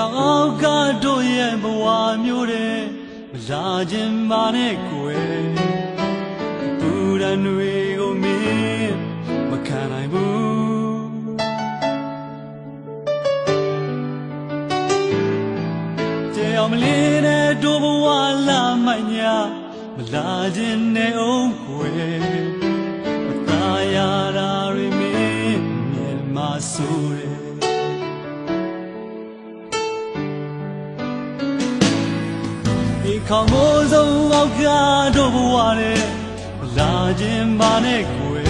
အောင်ကတို့ရဲ့ဘဝမျိုးတဲ့မလာခြင်းမနဲ့ကိုယ်ဘူရန်တွေကိုမင်းမခံနိုင်ဘူးတေအောင်မလေးတဲ့တို့ဘဝလာမိုက်ညာမလာခြင်းနဲ့အောင်ကိုယ်မသားရတာတွေမင်းမြင်မဆိုးတယ်ခေါင်းမိုးစုံအောက်ကတို့ဘဝနဲ့လာခြင်းမနဲ့ကိုယ်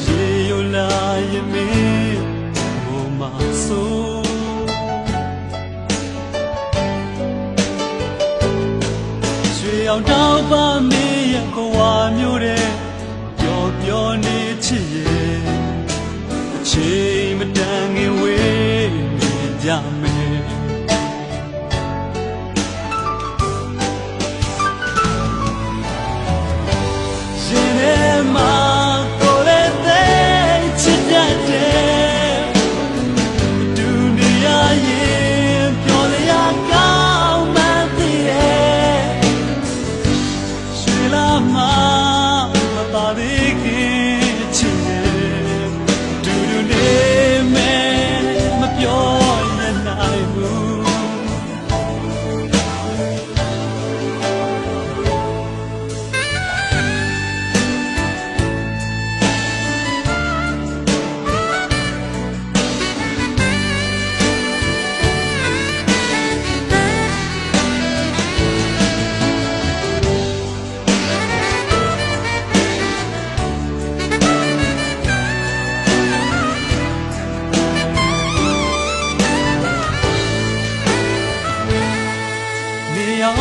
ရေယိုလာရင်မင်းဘုံမဆိုးရွှေအောင်တောက်ပါမင်းရဲ့ဘဝမျိုးတဲ့ပျော်ပျော်နေချစ်ရဲ့အချိန်မတန်ခင်ဝေးနေကြမယ်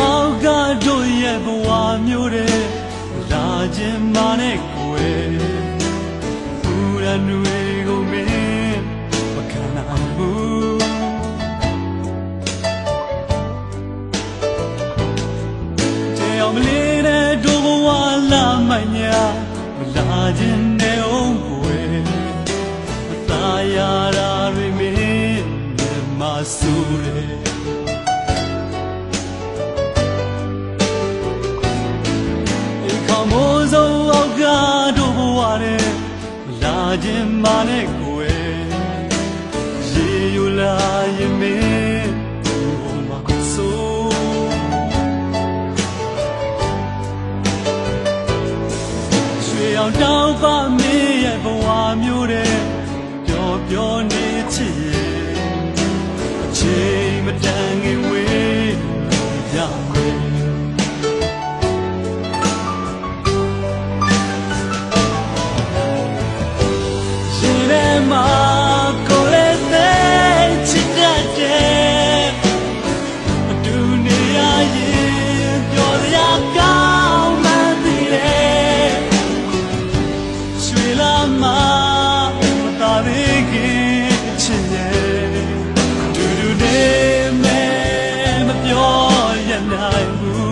အောင်ကတို့ရဲ့ဘဝမျိုးတဲ့လာခြင်းမနဲ့ကိုယ်ဘူရန်တွေကိုမင်းမခံနိုင်ဘူးတေအောင်မလေးတဲ့တို့ဘဝလာမိုက်ညာမလာခြင်းနဲ့အောင်ကိုယ်မသားရတာတွေမင်းမဆိုးတယ်မိုးစုံအောက်ကတို့ဘဝနဲ့လာခြင်းမနဲ့ကိုယ်ရေယိုလာရင်မင်းဘုံမဆိုးရွှေအောင်တောက်ပါမင်းရဲ့ဘဝမျိုးတဲ့ပျော်ပျော်နေချစ်ရဲ့အချိန်မတန်ခင်ဝေးရမယ်မာကိုလည်းသိချစ်တတ်တယ်အတူနေရရင်ပြောရကောင်းမှန်းသိတယ်ရွှေလာမမသာသေးခင်ချစ်ရဲ့ဒူဒူနေမယ်မပြောရနိုင်ဘူး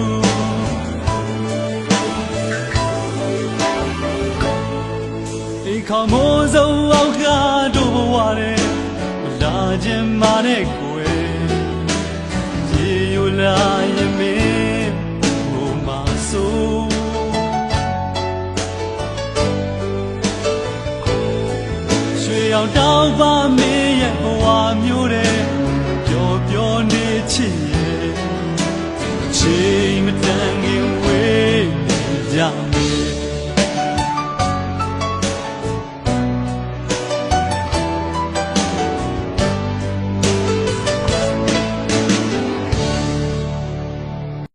ဒီခေါင်းမိုးစုံအောက်ကတို့ဘဝနဲ့လာခြင်းမနဲ့ကိုယ်ရေယိုလာရင်မင်းဘုံမဆိုးရွှေအောင်တောက်ပါမင်းရဲ့ဘဝမျိုးတဲ့ပျော်ပျော်နေချစ်ရဲ့အချိန်မတန်ခင်ဝေးကြ